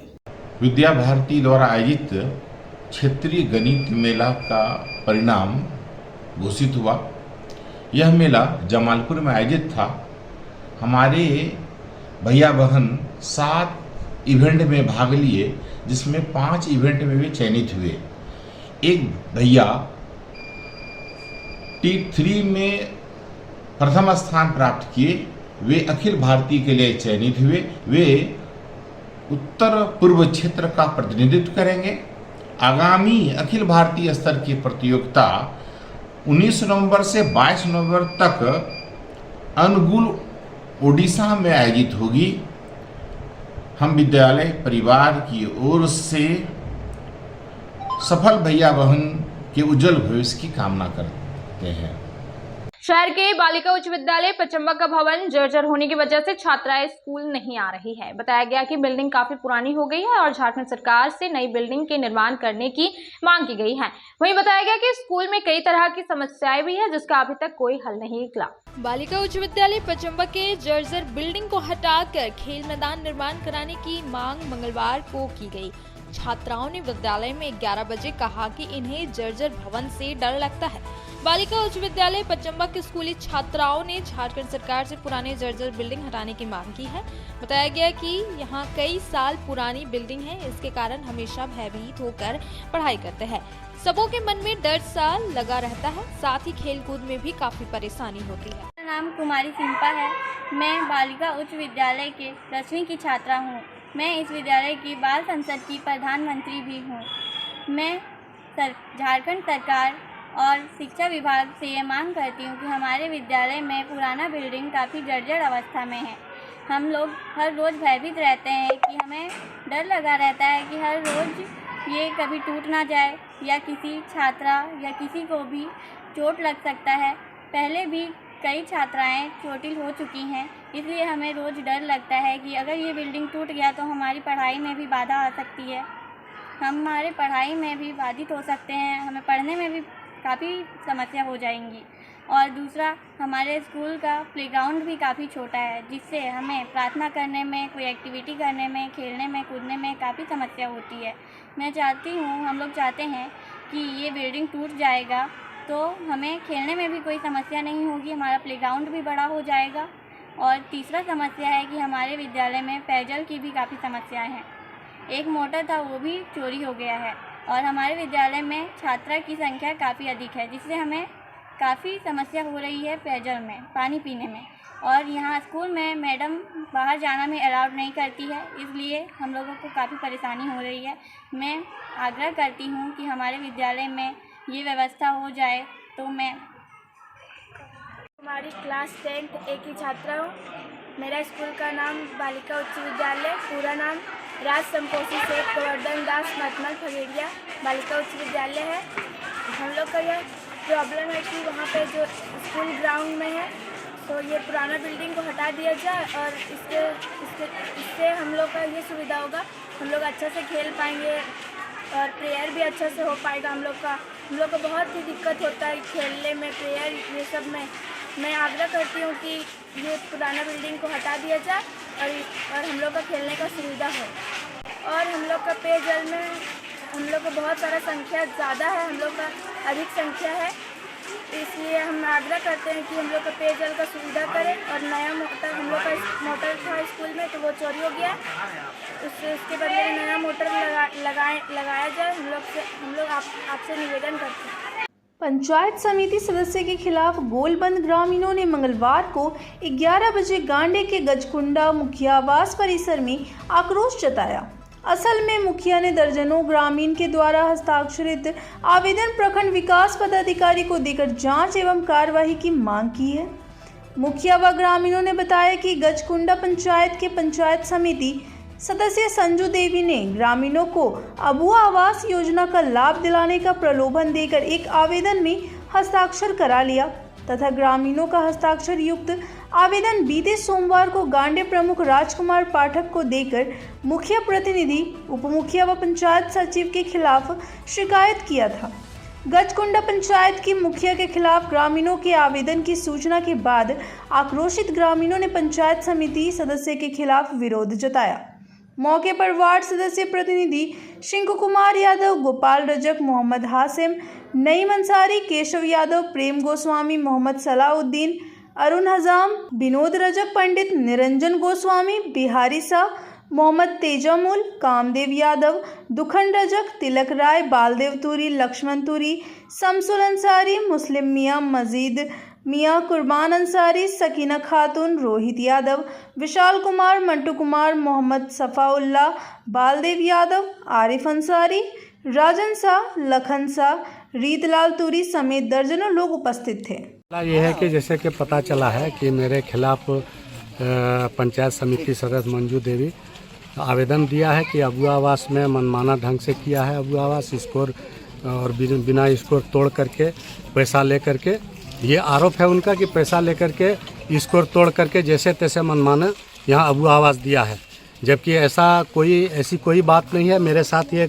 विद्या भारती द्वारा आयोजित क्षेत्रीय गणित मेला का परिणाम घोषित हुआ। यह मेला जमालपुर में आयोजित था। हमारे भैया बहन 7 इवेंट में भाग लिए, जिसमें 5 इवेंट में भी चयनित हुए। एक भैया T3 में प्रथम स्थान प्राप्त किए, वे अखिल भारतीय के लिए चयनित हुए। वे उत्तर पूर्व क्षेत्र का प्रतिनिधित्व करेंगे। आगामी अखिल भारतीय स्तर की प्रतियोगिता 19 नवंबर से 22 नवंबर तक अनुगुल ओडिशा में आयोजित होगी। हम विद्यालय परिवार की ओर से सफल भैया बहन के उज्जवल भविष्य की कामना करते हैं।
शहर के बालिका उच्च विद्यालय पचम्बा का भवन जर्जर होने की वजह से छात्राएं स्कूल नहीं आ रही है। बताया गया कि बिल्डिंग काफी पुरानी हो गई है और झारखंड सरकार से नई बिल्डिंग के निर्माण करने की मांग की गई है। वहीं बताया गया कि स्कूल में कई तरह की समस्याएं भी है, जिसका अभी तक कोई हल नहीं निकला।
बालिका उच्च विद्यालय पचम्बा के जर्जर बिल्डिंग को हटाकर खेल मैदान निर्माण कराने की मांग मंगलवार को की गई। छात्राओं ने विद्यालय में 11 बजे कहा कि इन्हें जर्जर भवन से डर लगता है। बालिका उच्च विद्यालय पचम्बा के स्कूली छात्राओं ने झारखंड सरकार से पुराने जर्जर बिल्डिंग हटाने की मांग की है। बताया गया कि यहाँ कई साल पुरानी बिल्डिंग है, इसके कारण हमेशा भयभीत होकर पढ़ाई करते हैं। सबों के मन में डर सा लगा रहता है, साथ ही खेल कूद में भी काफी परेशानी होती है।
मेरा नाम कुमारी सिंपा है। मैं बालिका उच्च विद्यालय के 10वीं की छात्रा हूँ। मैं इस विद्यालय की बाल संसद की प्रधानमंत्री भी हूँ। मैं झारखंड सरकार और शिक्षा विभाग से ये मांग करती हूँ कि हमारे विद्यालय में पुराना बिल्डिंग काफ़ी जर्जर अवस्था में है। हम लोग हर रोज़ भयभीत रहते हैं कि हमें डर लगा रहता है कि हर रोज़ ये कभी टूट ना जाए या किसी छात्रा या किसी को भी चोट लग सकता है। पहले भी कई छात्राएं चोटिल हो चुकी हैं, इसलिए हमें रोज़ डर लगता है कि अगर ये बिल्डिंग टूट गया तो हमारी पढ़ाई में भी बाधा आ सकती है, हमारे पढ़ाई में भी बाधित हो सकते हैं, हमें पढ़ने में भी काफ़ी समस्या हो जाएंगी। और दूसरा, हमारे स्कूल का प्लेग्राउंड भी काफ़ी छोटा है, जिससे हमें प्रार्थना करने में, कोई एक्टिविटी करने में, खेलने में, कूदने में काफ़ी समस्या होती है। मैं चाहती हूँ, हम लोग चाहते हैं कि ये बिल्डिंग टूट जाएगा तो हमें खेलने में भी कोई समस्या नहीं होगी, हमारा प्लेग्राउंड भी बड़ा हो जाएगा। और तीसरा समस्या है कि हमारे विद्यालय में पेयजल की भी काफ़ी समस्याएं हैं। एक मोटर था वो भी चोरी हो गया है और हमारे विद्यालय में छात्रा की संख्या काफ़ी अधिक है, जिससे हमें काफ़ी समस्या हो रही है पेयजल में, पानी पीने में। और यहाँ स्कूल में मैडम बाहर जाना में अलाउड नहीं करती है, इसलिए हम लोगों को काफ़ी परेशानी हो रही है। मैं आग्रह करती हूँ कि हमारे विद्यालय में ये व्यवस्था हो जाए। तो मैं
हमारी क्लास 10 एक ही छात्रा हूँ। मेरा स्कूल का नाम बालिका उच्च विद्यालय, पूरा नाम राज संपोषी से गोवर्धन दास मतमल फगेड़िया बालिका उच्च विद्यालय है। हम लोग का यह प्रॉब्लम है कि वहाँ पे जो स्कूल ग्राउंड में है तो ये पुराना बिल्डिंग को हटा दिया जाए और इससे हम लोग का ये सुविधा होगा, हम लोग अच्छा से खेल पाएंगे और प्रेयर भी अच्छा से हो पाएगा। हम लोग को बहुत ही दिक्कत होता है खेलने में, प्रेयर ये सब में। मैं आग्रह करती हूँ कि ये पुराना बिल्डिंग को हटा दिया जाए और हम लोग का खेलने का सुविधा हो। और हम लोग का पेयजल में हम लोग का बहुत सारा संख्या ज़्यादा है, हम लोग का अधिक संख्या है, इसलिए हम आग्रह करते हैं कि हम लोग का पेयजल का सुविधा करें। और नया मोटर, हम लोग का मोटर था स्कूल में तो वो चोरी हो गया, उसके बदले नया मोटर लगाया जाए। हम लोग आपसे निवेदन करते हैं।
पंचायत समिति सदस्य के खिलाफ गोलबंद ग्रामीणों ने मंगलवार को 11 बजे गांडे के गजकुंडा मुखिया आवास परिसर में आक्रोश जताया। असल में मुखिया ने दर्जनों ग्रामीण के द्वारा हस्ताक्षरित आवेदन प्रखंड विकास पदाधिकारी को देकर जांच एवं कार्यवाही की मांग की है। मुखिया व ग्रामीणों ने बताया कि गजकुंडा पंचायत के पंचायत समिति सदस्य संजू देवी ने ग्रामीणों को अबुआ आवास योजना का लाभ दिलाने का प्रलोभन देकर एक आवेदन में हस्ताक्षर करा लिया तथा ग्रामीणों का हस्ताक्षर युक्त आवेदन बीते सोमवार को गांडे प्रमुख राजकुमार पाठक को देकर मुखिया प्रतिनिधि, उपमुखिया व पंचायत सचिव के खिलाफ शिकायत किया था। गजकुंडा पंचायत की मुखिया के खिलाफ ग्रामीणों के आवेदन की सूचना के बाद आक्रोशित ग्रामीणों ने पंचायत समिति सदस्य के खिलाफ विरोध जताया। मौके पर वार्ड सदस्य प्रतिनिधि शिंकू कुमार यादव, गोपाल रजक, मोहम्मद हासिम, नईम अंसारी, केशव यादव, प्रेम गोस्वामी, मोहम्मद सलाउद्दीन, अरुण हजाम, विनोद रजक पंडित, निरंजन गोस्वामी, बिहारी शाह, मोहम्मद तेजामुल, कामदेव यादव, दुखन रजक, तिलक राय, बालदेव तुरी, लक्ष्मण तुरी, शमसुल अंसारी, मुस्लिम मियाँ, मजीद मियाँ, कुर्बान अंसारी, सकीना खातून, रोहित यादव, विशाल कुमार, मंटू कुमार, मोहम्मद सफ़ाउल्ला, बालदेव यादव, आरिफ अंसारी, राजन शाह, लखन शाह, रीतलाल तुरी समेत दर्जनों लोग उपस्थित थे।
ये है कि जैसे कि पता चला है कि मेरे खिलाफ पंचायत समिति सदस्य मंजू देवी आवेदन दिया है कि अबुआ आवास में मनमाना ढंग से किया है। अबुआ आवास स्कोर और बिना स्कोर तोड़ करके पैसा ले करके, ये आरोप है उनका कि पैसा लेकर के स्कोर तोड़ करके जैसे तैसे मनमाना यहाँ अबुआ आवास दिया है, जबकि ऐसी कोई बात नहीं है। मेरे साथ ये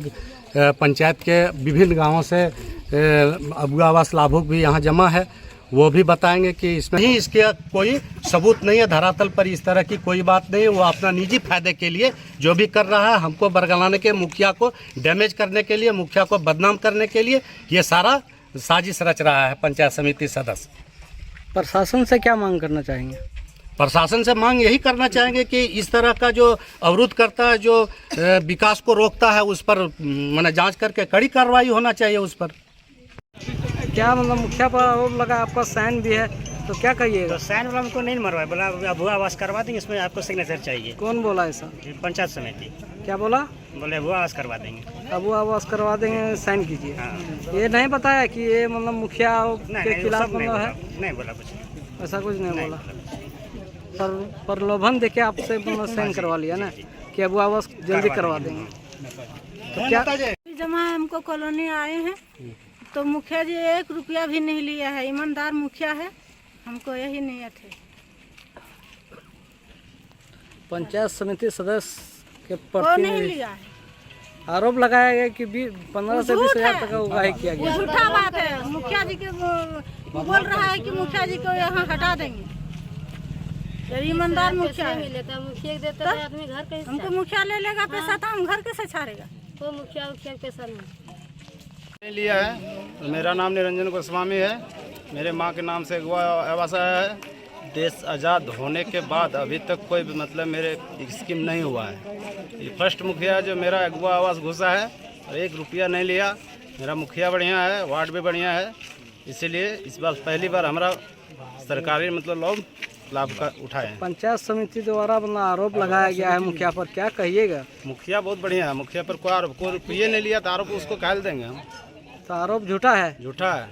पंचायत के विभिन्न गांवों से अबुआ आवास लाभुक भी यहाँ जमा है, वो भी बताएंगे कि इसमें ही इसके कोई सबूत नहीं है, धरातल पर इस तरह की कोई बात नहीं है। वो अपना निजी फायदे के लिए जो भी कर रहा है, हमको बरगलाने के, मुखिया को डैमेज करने के लिए, मुखिया को बदनाम करने के लिए ये सारा साजिश रच रहा है पंचायत समिति सदस्य।
प्रशासन से क्या मांग करना चाहेंगे?
प्रशासन से मांग यही करना चाहेंगे कि इस तरह का जो अवरुद्ध करता है, जो विकास को रोकता है, उस पर मैंने जांच करके कड़ी कार्रवाई होना चाहिए उस पर।
क्या मतलब मुखिया पर आरोप लगा, आपका साइन भी है, तो क्या कहिएगा?
तो साइन वाला हमको नहीं मरवाए, बोला अबुआ आवास करवा देंगे, इसमें आपको सिग्नेचर चाहिए।
कौन बोला ऐसा?
पंचायत समिति।
क्या बोला?
बोले अबुआ आवास करवा देंगे।
अबुआ आवास करवा देंगे, साइन कीजिए।
हाँ।
ये नहीं बताया कि ये मतलब मुखिया के खिलाफ मतलब है?
नहीं बोला कुछ,
ऐसा कुछ नहीं बोला। प्रलोभन देके आपसे मतलब साइन करवा लिया ना कि अबुआ आवास जल्दी करवा देंगे। तो क्या
जमा हमको कॉलोनी आए हैं तो मुखिया जी 1 रुपया भी नहीं लिया है, ईमानदार मुखिया है, हमको यही नियत है।
पंचायत समिति सदस्य के
प्रति नहीं लिया है,
आरोप लगाया गया कि 15 से 20 हज़ार तक का उगाही किया गया।
झूठा बात है। मुखिया जी के बोल रहा है कि मुखिया जी को यहाँ हटा देंगे। ईमानदार मुखिया है,
मुखिया देता है आदमी घर कैसे?
हमको मुखिया ले लेगा पैसा तो हम घर कैसे छाड़ेगा?
वो मुखिया पैसा नहीं।
लिया है। मेरा नाम निरंजन गोस्वामी है। मेरे माँ के नाम से अगवा आवास आया है। देश आज़ाद होने के बाद अभी तक कोई भी मतलब मेरे स्कीम नहीं हुआ है। ये फर्स्ट मुखिया जो मेरा अगवा आवास घुसा है और 1 रुपया नहीं लिया। मेरा मुखिया बढ़िया है, वार्ड भी बढ़िया है, इसीलिए इस बार पहली बार हमारा सरकारी मतलब लोग लाभ का उठाए।
पंचायत समिति द्वारा मतलब आरोप लगाया गया है मुखिया पर, क्या कहिएगा?
मुखिया बहुत बढ़िया है। मुखिया पर कोई आरोप, कोई रुपये नहीं लिया तो आरोप उसको कहल देंगे हम।
तो आरोप झूठा है?
झूठा है।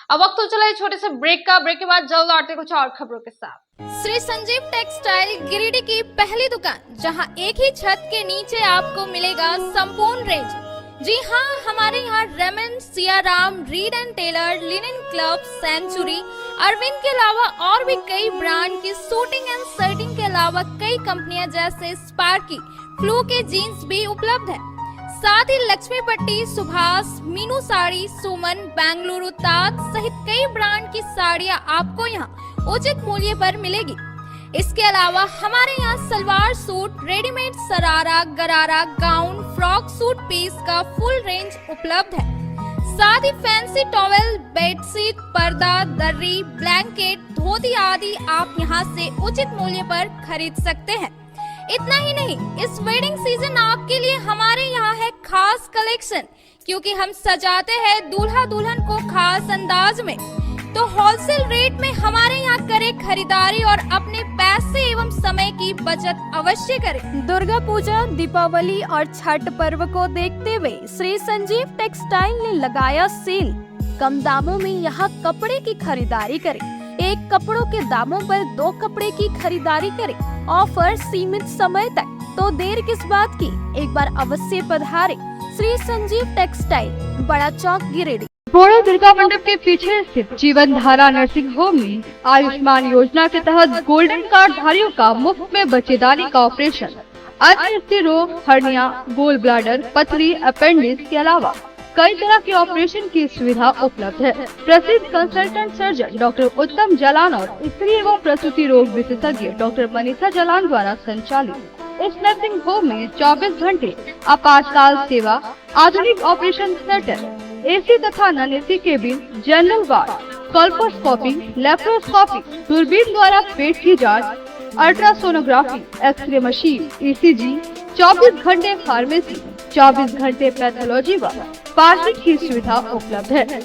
अब वक्त तो चला है छोटे से ब्रेक का। ब्रेक के बाद जल्द आते कुछ और खबरों के साथ।
श्री संजीव टेक्सटाइल गिरिडीह की पहली दुकान, जहां एक ही छत के नीचे आपको मिलेगा संपूर्ण रेंज। जी हाँ, हमारे यहाँ Raymond, Siyaram, Reid and Taylor, Linen Club, Century, Arvind के अलावा और भी कई ब्रांड की सूटिंग एंड शर्टिंग के अलावा कई कंपनियां जैसे स्पार्की, फ्लू के जीन्स भी उपलब्ध है। साथ ही लक्ष्मी पट्टी, सुभाष, मीनू साड़ी, सुमन, बेंगलुरु ताज सहित कई ब्रांड की साड़ियां आपको यहाँ उचित मूल्य पर मिलेगी। इसके अलावा हमारे यहाँ सलवार सूट, रेडीमेड सरारा, गरारा, गाउन, फ्रॉक सूट पीस का फुल रेंज उपलब्ध है। साथ ही फैंसी टॉवेल, बेडशीट, पर्दा, दर्री, ब्लैंकेट, धोती आदि आप यहाँ से उचित मूल्य पर खरीद सकते हैं। इतना ही नहीं, इस वेडिंग सीजन आपके लिए हमारे यहाँ है खास कलेक्शन, क्योंकि हम सजाते हैं दूल्हा दुल्हन को खास अंदाज में। तो होलसेल रेट में हमारे यहाँ करें खरीदारी और अपने पैसे एवं समय की बचत अवश्य करें।
दुर्गा पूजा, दीपावली और छठ पर्व को देखते हुए श्री संजीव टेक्सटाइल ने लगाया सेल। कम दामों में यहाँ कपड़े की खरीदारी करें। 1 कपड़ों के दामों पर 2 कपड़े की खरीदारी करें। ऑफर सीमित समय तक, तो देर किस बात की, एक बार अवश्य पधारें। श्री संजीव टेक्सटाइल, बड़ा चौक, गिरिडीह।
बोड़ो दुर्गा मंडप के पीछे स्थित जीवन धारा नर्सिंग होम में आयुष्मान योजना के तहत गोल्डन कार्ड धारियों का मुफ्त में बच्चेदानी का ऑपरेशन, अन्य स्त्री रोग, हर्निया, गोल ब्लाडर, पथरी, अपेंडिक्स के अलावा कई तरह के ऑपरेशन की सुविधा उपलब्ध है। प्रसिद्ध कंसल्टेंट सर्जन डॉक्टर उत्तम जलान और स्त्री एवं प्रसूति रोग विशेषज्ञ डॉक्टर मनीषा जलान द्वारा संचालित इस नर्सिंग होम में 24 घंटे आपातकाल सेवा, आधुनिक ऑपरेशन थिएटर, एसी तथा non AC cabin, general ward, colposcopy, laparoscopy, दूरबीन द्वारा पेट की जांच, अल्ट्रासोनोग्राफी, एक्सरे मशीन, ईसीजी, 24 घंटे फार्मेसी, 24 घंटे पैथोलॉजी व पार्किंग की सुविधा उपलब्ध है।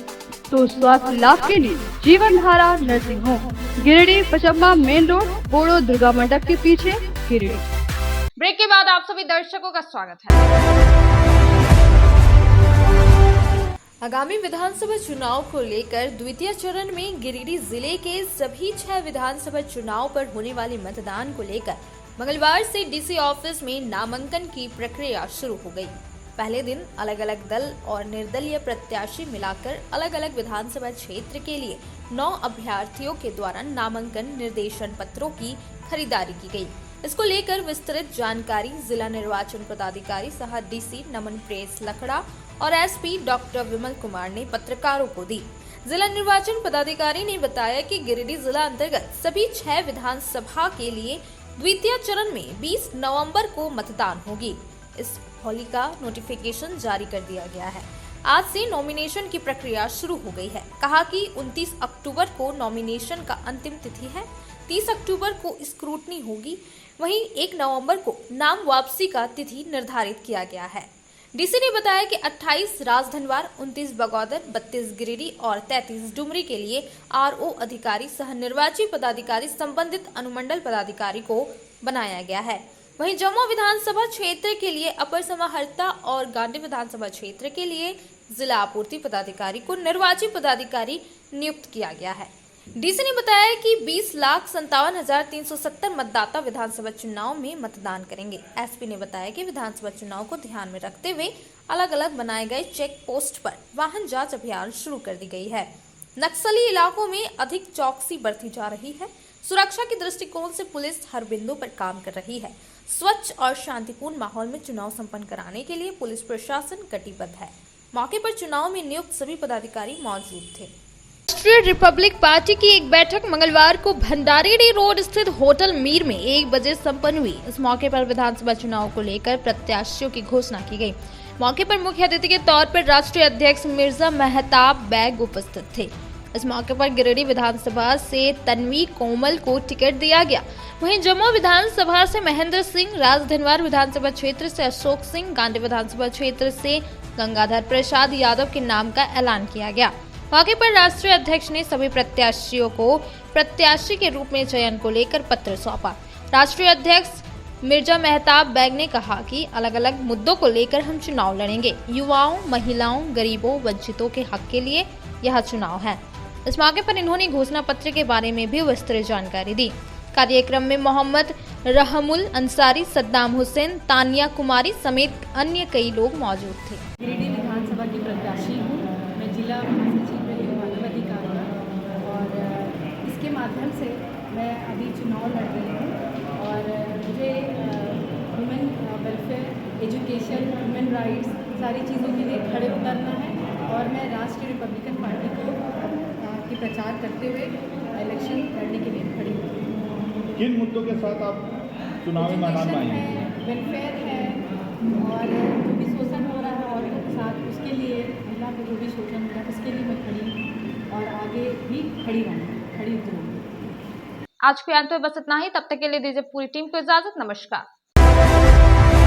तो स्वास्थ्य लाभ के लिए Jeevan Dhara nursing home, Giridih, Pachamba main road, Bodo Durga मंडप के पीछे, गिरिडीह।
ब्रेक के बाद आप सभी दर्शकों का स्वागत है।
आगामी विधानसभा चुनाव को लेकर द्वितीय चरण में गिरिडीह जिले के सभी 6 विधानसभा चुनाव पर होने वाले मतदान को लेकर मंगलवार से डीसी ऑफिस में नामांकन की प्रक्रिया शुरू हो गई। पहले दिन अलग अलग दल और निर्दलीय प्रत्याशी मिलाकर अलग अलग विधानसभा क्षेत्र के लिए 9 अभ्यर्थियों के द्वारा नामांकन निर्देशन पत्रों की खरीदारी की गई। इसको लेकर विस्तृत जानकारी जिला निर्वाचन पदाधिकारी सह डीसी नमन प्रेस लखड़ा और एसपी डॉक्टर विमल कुमार ने पत्रकारों को दी। जिला निर्वाचन पदाधिकारी ने बताया कि गिरिडीह जिला अंतर्गत सभी 6 विधानसभा के लिए द्वितीय चरण में 20 नवंबर को मतदान होगी। इस होली का नोटिफिकेशन जारी कर दिया गया है। आज से नॉमिनेशन की प्रक्रिया शुरू हो गई है। कहा कि 29 अक्टूबर को नॉमिनेशन का अंतिम तिथि है, 30 अक्टूबर को स्क्रूटनी होगी, वहीं 1 नवंबर को नाम वापसी का तिथि निर्धारित किया गया है। डीसी ने बताया कि 28 राजधनवार, 29 बगौदर, 32 गिरिडीह और 33 डुमरी के लिए आरओ अधिकारी सह निर्वाची पदाधिकारी संबंधित अनुमंडल पदाधिकारी को बनाया गया है। वहीं जम्मू विधानसभा क्षेत्र के लिए अपर समाहर्ता और गांधी विधानसभा क्षेत्र के लिए जिला आपूर्ति पदाधिकारी को निर्वाची पदाधिकारी नियुक्त किया गया है। डीसी ने बताया कि 20,57,370 मतदाता विधानसभा चुनाव में मतदान करेंगे। एसपी ने बताया कि विधानसभा चुनाव को ध्यान में रखते हुए अलग अलग बनाए गए चेक पोस्ट पर वाहन जांच अभियान शुरू कर दी गई है। नक्सली इलाकों में अधिक चौकसी बरती जा रही है। सुरक्षा के दृष्टिकोण से पुलिस हर बिंदु पर काम कर रही है। स्वच्छ और शांतिपूर्ण माहौल में चुनाव संपन्न कराने के लिए पुलिस प्रशासन कटिबद्ध है। मौके पर चुनाव में नियुक्त सभी पदाधिकारी मौजूद थे।
राष्ट्रीय रिपब्लिक पार्टी की एक बैठक मंगलवार को भंडारीडीह रोड स्थित होटल मीर में 1 बजे संपन्न हुई। इस मौके पर विधानसभा चुनाव को लेकर प्रत्याशियों की घोषणा की गई।
मौके पर मुख्य अतिथि के तौर पर राष्ट्रीय अध्यक्ष मिर्जा मेहताब बैग उपस्थित थे। इस मौके पर गिरिडीह विधानसभा से तन्वी कोमल को टिकट दिया गया। वहीं जम्मू विधानसभा से महेंद्र सिंह, राजधनवार विधानसभा क्षेत्र से अशोक सिंह, गांधी विधानसभा क्षेत्र से गंगाधर प्रसाद यादव के नाम का ऐलान किया गया। मौके पर राष्ट्रीय अध्यक्ष ने सभी प्रत्याशियों को प्रत्याशी के रूप में चयन को लेकर पत्र सौंपा। राष्ट्रीय अध्यक्ष मिर्जा मेहताब बैग ने कहा कि अलग अलग मुद्दों को लेकर हम चुनाव लड़ेंगे। युवाओं, महिलाओं, गरीबों, वंचितों के हक के लिए यह चुनाव है। इस मौके पर इन्होंने घोषणा पत्र के बारे में भी विस्तृत जानकारी दी। कार्यक्रम में मोहम्मद रहमुल अंसारी, सद्दाम हुसैन, तानिया कुमारी समेत अन्य कई लोग मौजूद थे।
गिरिडीह विधानसभा की प्रत्याशी हूँ। मैं जिला महासचिव रही हूँ मानव अधिकार में, और इसके माध्यम से मैं अभी चुनाव लड़ रही हूँ। और मुझे human welfare, education, human rights सारी चीज़ों के लिए खड़े उतरना है। और मैं राष्ट्रीय रिपब्लिकन पार्टी को की प्रचार करते हुए इलेक्शन लड़ने के लिए खड़ी हूँ।
किन मुद्दों के साथ आप चुनावी मैदान में आई हैं?
वेलफेयर है, और जो भी शोषण हो रहा है औरतों के साथ, उसके लिए, महिला को जो भी शोषण हो रहा है उसके लिए मैं खड़ी हूँ और आगे भी खड़ी रहूँगी।
आज के अंत में बस इतना ही। तब तक के लिए दीजिए पूरी टीम को इजाजत। नमस्कार।